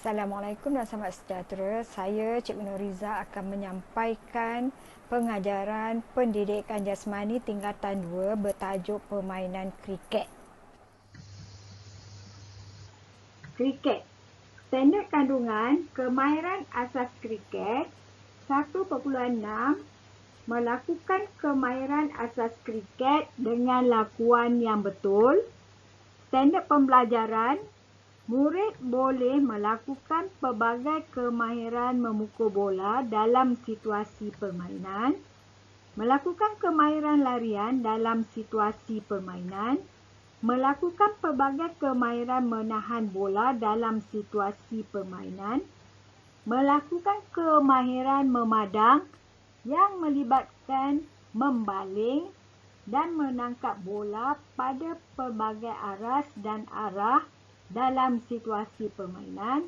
Assalamualaikum dan selamat sejahtera. Saya Cikgu Nuriza akan menyampaikan pengajaran pendidikan jasmani tingkatan 2 bertajuk permainan kriket. Kriket. Standard kandungan kemahiran asas kriket 1.6 melakukan kemahiran asas kriket dengan lakuan yang betul. Standard pembelajaran murid boleh melakukan pelbagai kemahiran memukul bola dalam situasi permainan, melakukan kemahiran larian dalam situasi permainan, melakukan pelbagai kemahiran menahan bola dalam situasi permainan, melakukan kemahiran memadang yang melibatkan membaling dan menangkap bola pada pelbagai aras dan arah dalam situasi permainan,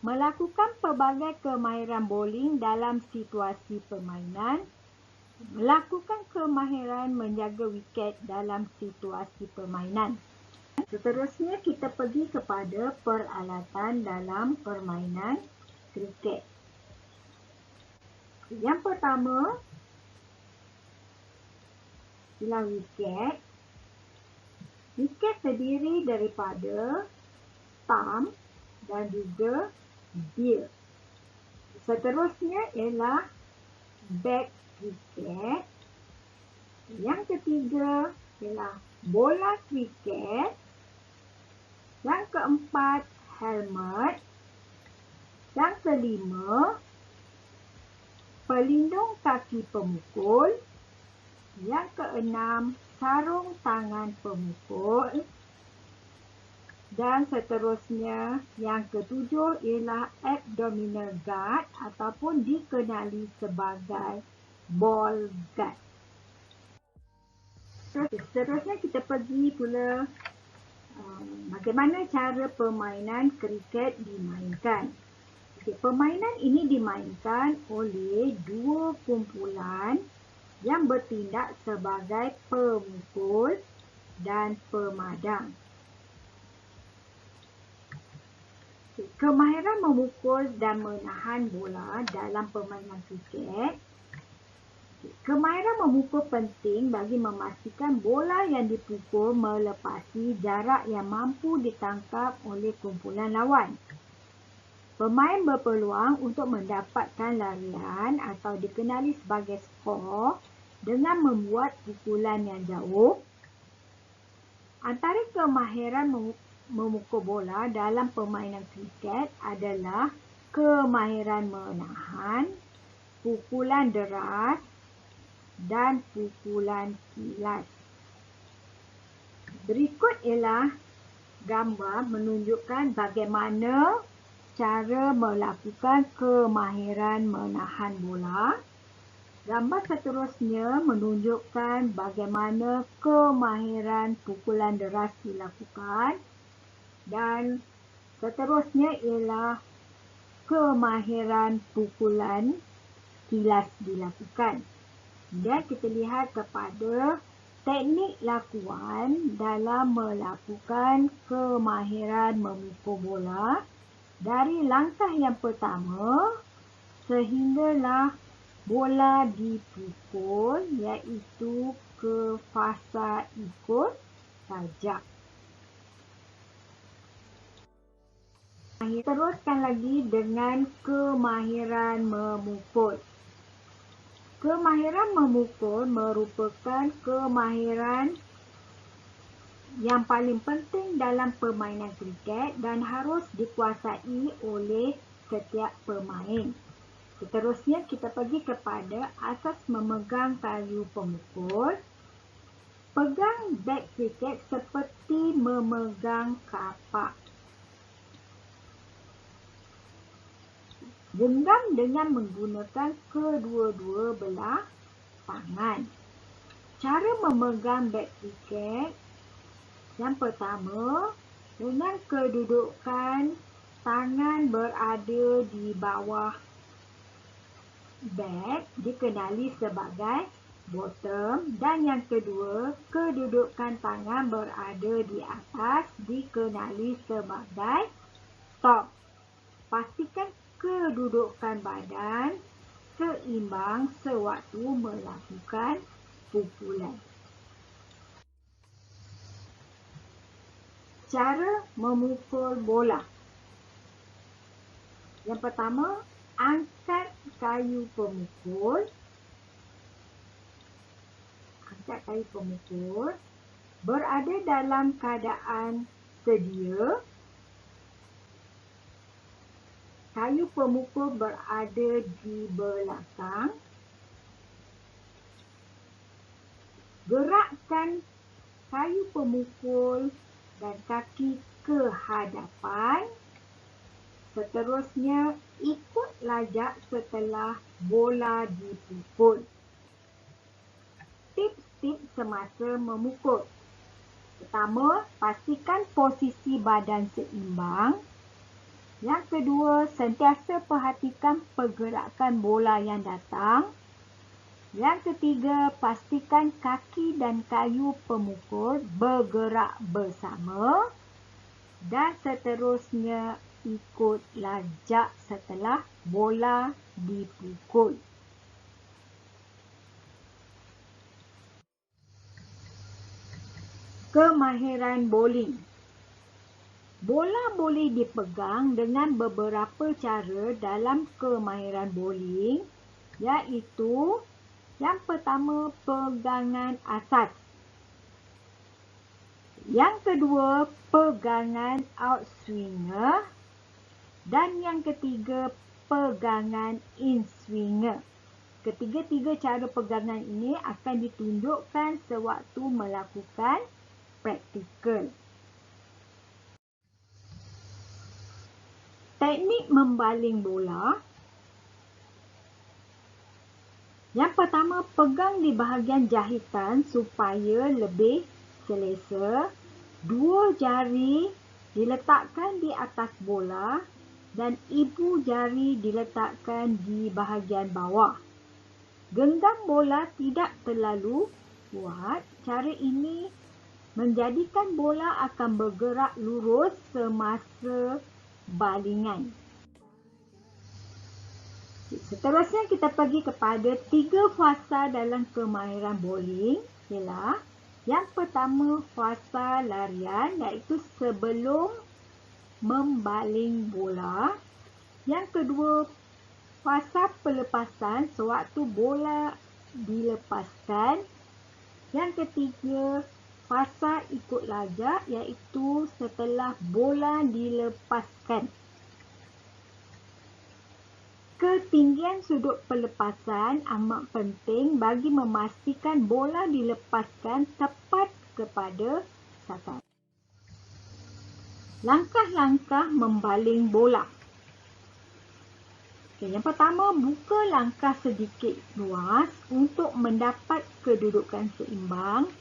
melakukan pelbagai kemahiran bowling dalam situasi permainan, melakukan kemahiran menjaga wiket dalam situasi permainan. Seterusnya kita pergi kepada peralatan dalam permainan kriket. Yang pertama ialah wiket. Wiket terdiri daripada stump dan juga bill. Seterusnya ialah bat kriket. Yang ketiga ialah bola kriket. Yang keempat, helmet. Yang kelima, pelindung kaki pemukul. Yang keenam, sarung tangan pemukul. Dan seterusnya, yang ketujuh ialah abdominal guard ataupun dikenali sebagai ball guard. Seterusnya kita pergi pula bagaimana cara permainan kriket dimainkan. Permainan ini dimainkan oleh dua kumpulan yang bertindak sebagai pemukul dan pemadang. Kemahiran memukul dan menahan bola dalam permainan kriket. Kemahiran memukul penting bagi memastikan bola yang dipukul melepasi jarak yang mampu ditangkap oleh kumpulan lawan. Pemain berpeluang untuk mendapatkan larian atau dikenali sebagai skor dengan membuat pukulan yang jauh. Antara kemahiran memukul bola dalam permainan kriket adalah kemahiran menahan, pukulan deras dan pukulan kilas. Berikut ialah gambar menunjukkan bagaimana cara melakukan kemahiran menahan bola. Gambar seterusnya menunjukkan bagaimana kemahiran pukulan deras dilakukan. Dan seterusnya ialah kemahiran pukulan kilas dilakukan. Dan kita lihat kepada teknik lakuan dalam melakukan kemahiran memukul bola dari langkah yang pertama sehinggalah bola dipukul, iaitu ke fasa ikut sajak. Teruskan lagi dengan kemahiran memukul. Kemahiran memukul merupakan kemahiran yang paling penting dalam permainan kriket dan harus dikuasai oleh setiap pemain. Seterusnya kita pergi kepada asas memegang kayu pemukul. Pegang bat kriket seperti memegang kapak. Genggam dengan menggunakan kedua-dua belah tangan. Cara memegang bat kriket yang pertama, dengan kedudukan tangan berada di bawah bat dikenali sebagai bottom, dan yang kedua, kedudukan tangan berada di atas dikenali sebagai top. pastikan kedudukan badan seimbang sewaktu melakukan pukulan. Cara memukul bola. Yang pertama, angkat kayu pemukul. Berada dalam keadaan sedia. Kayu pemukul berada di belakang. Gerakkan kayu pemukul dan kaki ke hadapan. Seterusnya, ikut lajak setelah bola dipukul. Tips-tips semasa memukul. Pertama, pastikan posisi badan seimbang. Yang kedua, sentiasa perhatikan pergerakan bola yang datang. Yang ketiga, pastikan kaki dan kayu pemukul bergerak bersama. Dan seterusnya, ikut lajak setelah bola dipukul. Kemahiran bowling. Bola boleh dipegang dengan beberapa cara dalam kemahiran bowling, iaitu yang pertama, pegangan asas. Yang kedua, pegangan outswinger. Dan yang ketiga, pegangan inswinger. Ketiga-tiga cara pegangan ini akan ditunjukkan sewaktu melakukan praktikal. Teknik membaling bola. Yang pertama, pegang di bahagian jahitan supaya lebih selesa. Dua jari diletakkan di atas bola dan ibu jari diletakkan di bahagian bawah. Genggam bola tidak terlalu kuat. Cara ini menjadikan bola akan bergerak lurus semasa balingan. Seterusnya kita pergi kepada 3 fasa dalam kemahiran bowling. Ialah yang pertama, fasa larian, iaitu sebelum membaling bola. Yang kedua, fasa pelepasan sewaktu bola dilepaskan. Yang ketiga, fasa ikut lajak, iaitu setelah bola dilepaskan. Ketinggian sudut pelepasan amat penting bagi memastikan bola dilepaskan tepat kepada sasaran. Langkah-langkah membaling bola. Yang pertama, buka langkah sedikit luas untuk mendapat kedudukan seimbang.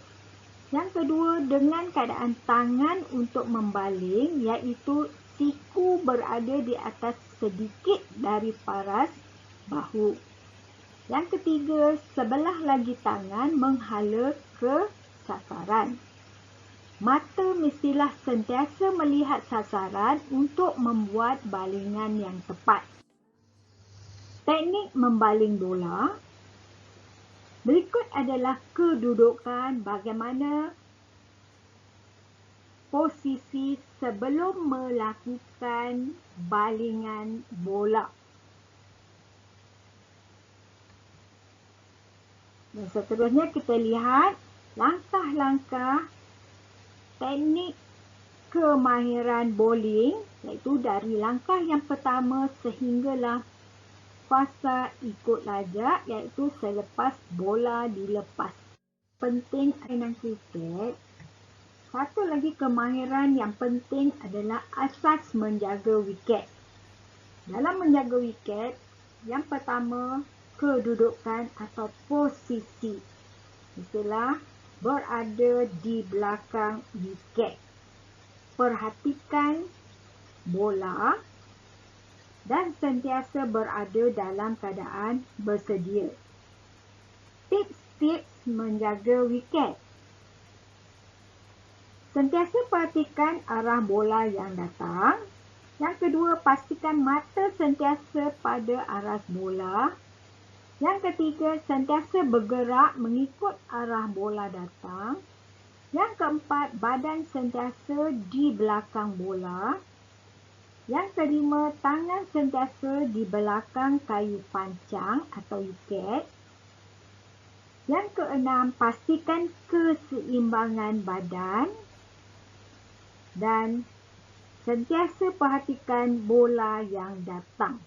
Yang kedua, dengan keadaan tangan untuk membaling, iaitu siku berada di atas sedikit dari paras bahu. Yang ketiga, sebelah lagi tangan menghala ke sasaran. Mata mestilah sentiasa melihat sasaran untuk membuat balingan yang tepat. Teknik membaling bola. Berikut adalah kedudukan bagaimana posisi sebelum melakukan balingan bola. Dan seterusnya kita lihat langkah-langkah teknik kemahiran bowling, iaitu dari langkah yang pertama sehinggalah fasa ikut lajak, iaitu selepas bola dilepas. Penting permainan kriket. Satu lagi kemahiran yang penting adalah asas menjaga wiket. Dalam menjaga wiket, yang pertama, kedudukan atau posisi. Mestilah berada di belakang wiket. Perhatikan bola dan sentiasa berada dalam keadaan bersedia. Tips-tips menjaga wiket. Sentiasa perhatikan arah bola yang datang. Yang kedua, pastikan mata sentiasa pada aras bola. Yang ketiga, sentiasa bergerak mengikut arah bola datang. Yang keempat, badan sentiasa di belakang bola. Yang kelima, tangan sentiasa di belakang kayu pancang atau wiket. Yang keenam, pastikan keseimbangan badan. Dan sentiasa perhatikan bola yang datang.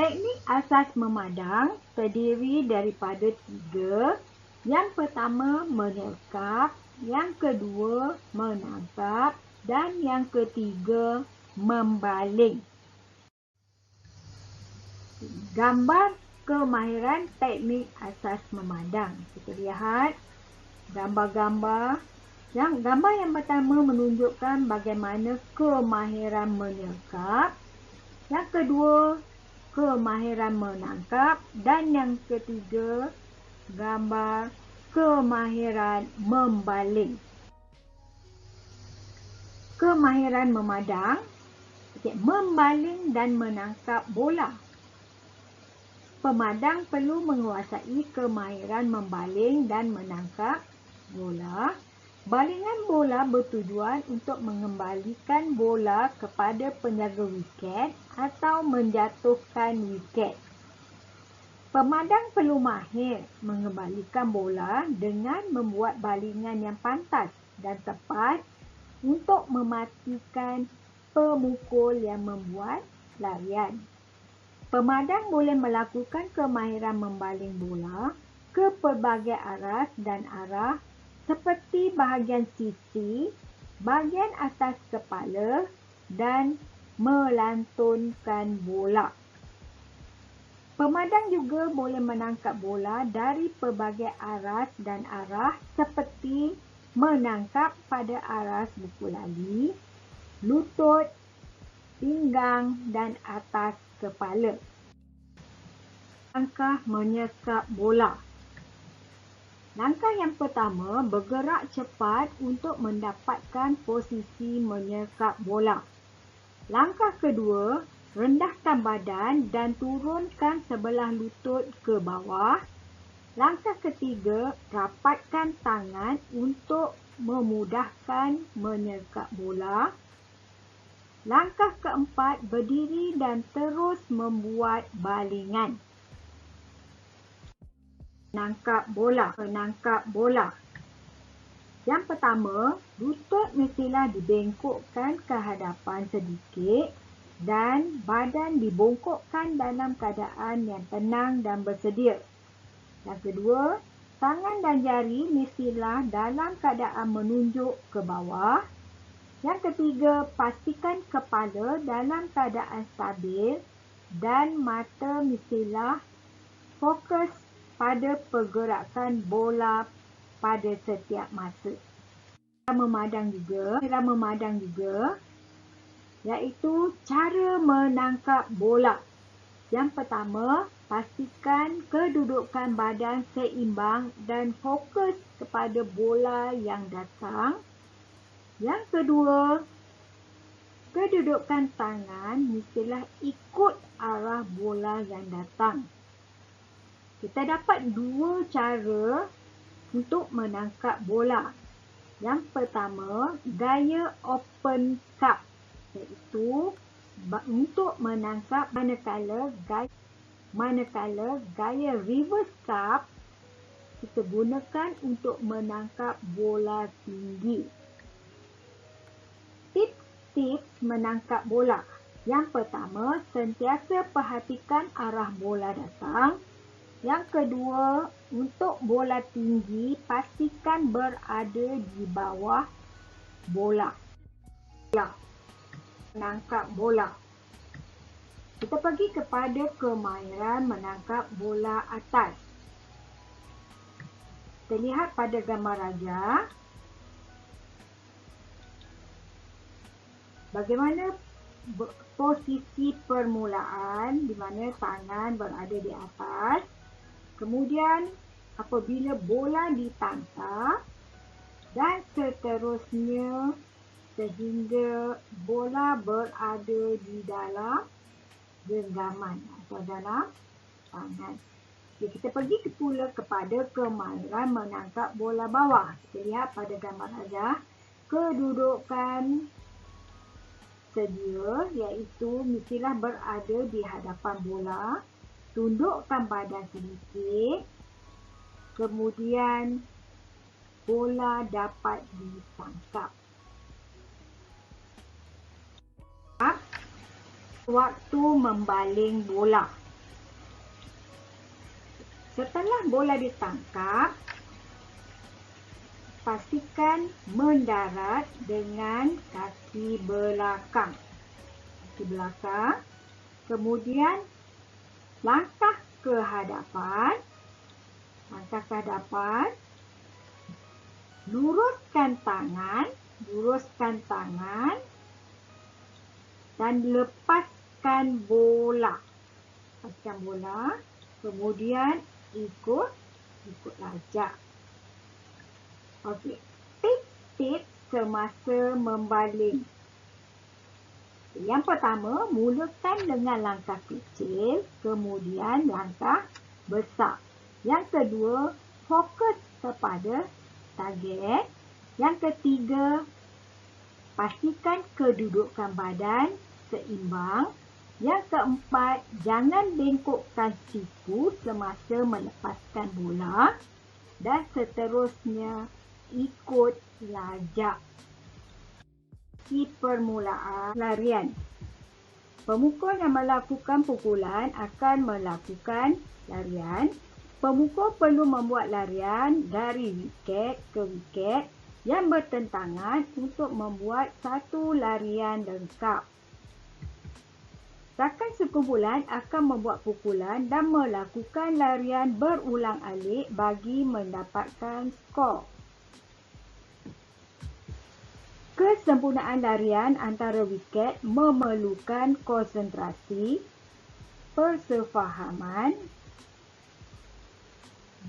Teknik asas memadang terdiri daripada 3. Yang pertama, menyerkap. Yang kedua, menangkap. Dan yang ketiga, membaling. Gambar kemahiran teknik asas memadang. Kita lihat gambar-gambar. Gambar yang pertama menunjukkan bagaimana kemahiran menyerkap. Yang kedua, kemahiran menangkap. Dan yang ketiga, gambar kemahiran membaling. Kemahiran memadang, membaling dan menangkap bola. Pemadang perlu menguasai kemahiran membaling dan menangkap bola. Balingan bola bertujuan untuk mengembalikan bola kepada penjaga wiket atau menjatuhkan wiket. Pemadang perlu mahir mengembalikan bola dengan membuat balingan yang pantas dan tepat untuk mematikan pemukul yang membuat larian. Pemadang boleh melakukan kemahiran membaling bola ke pelbagai aras dan arah seperti bahagian sisi, bahagian atas kepala dan melantunkan bola. Pemadang juga boleh menangkap bola dari pelbagai aras dan arah seperti menangkap pada aras buku lali, lutut, pinggang dan atas kepala. Langkah menyerkap bola. Langkah yang pertama, bergerak cepat untuk mendapatkan posisi menyerkap bola. Langkah kedua, rendahkan badan dan turunkan sebelah lutut ke bawah. Langkah ketiga, rapatkan tangan untuk memudahkan menyerkap bola. Langkah keempat, berdiri dan terus membuat balingan. Menangkap bola. Yang pertama, lutut mestilah dibengkokkan ke hadapan sedikit dan badan dibongkokkan dalam keadaan yang tenang dan bersedia. Yang kedua, tangan dan jari mestilah dalam keadaan menunjuk ke bawah. Yang ketiga, pastikan kepala dalam keadaan stabil dan mata mestilah fokus pada pergerakan bola pada setiap masa. Cara memadang juga iaitu cara menangkap bola. Yang pertama, pastikan kedudukan badan seimbang dan fokus kepada bola yang datang. Yang kedua, kedudukan tangan mestilah ikut arah bola yang datang. Kita dapat 2 cara untuk menangkap bola. Yang pertama, gaya open cup, iaitu untuk menangkap, manakala gaya reverse cup kita gunakan untuk menangkap bola tinggi. Tips menangkap bola. Yang pertama, sentiasa perhatikan arah bola datang. Yang kedua, untuk bola tinggi, pastikan berada di bawah bola. Menangkap bola. Kita pergi kepada kemahiran menangkap bola atas. Kita lihat pada gambar raja. Bagaimana posisi permulaan di mana tangan berada di atas. Kemudian apabila bola ditangkap dan seterusnya sehingga bola berada di dalam genggaman atau dalam tangan. Jadi kita pergi pula kepada kemahiran menangkap bola bawah. Kita lihat pada gambar ajar kedudukan sedia, iaitu mestilah berada di hadapan bola, tundukkan badan sedikit, kemudian bola dapat ditangkap. Waktu membaling bola. Setelah bola ditangkap, pastikan mendarat dengan kaki belakang. Kemudian langkah ke hadapan. Luruskan tangan dan lepaskan bola. Kemudian ikut lajak. Okey, tips semasa membaling. Yang pertama, mulakan dengan langkah kecil, kemudian langkah besar. Yang kedua, fokus kepada target. Yang ketiga, pastikan kedudukan badan seimbang. Yang keempat, jangan bengkokkan siku semasa melepaskan bola. Dan seterusnya, ikut lajak. Di permulaan larian. Pemukul yang melakukan pukulan akan melakukan larian. Pemukul perlu membuat larian dari wiket ke wiket yang bertentangan untuk membuat satu larian lengkap. Rakan sekumpulan akan membuat pukulan dan melakukan larian berulang-alik bagi mendapatkan skor. Kesempurnaan larian antara wiket memerlukan konsentrasi, persefahaman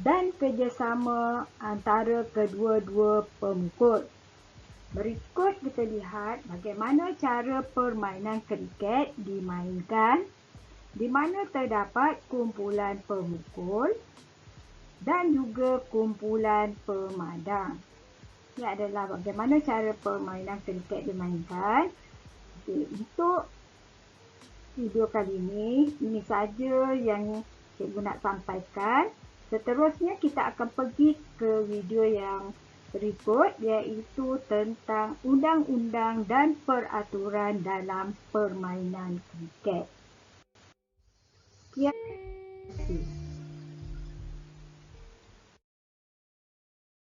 dan kerjasama antara kedua-dua pemukul. Berikut kita lihat bagaimana cara permainan kriket dimainkan, di mana terdapat kumpulan pemukul dan juga kumpulan pemadang. Ini adalah bagaimana cara permainan kriket dimainkan. Okey, untuk video kali ini saja yang cikgu nak sampaikan. Seterusnya kita akan pergi ke video yang berikut, iaitu tentang undang-undang dan peraturan dalam permainan kriket. Sekian.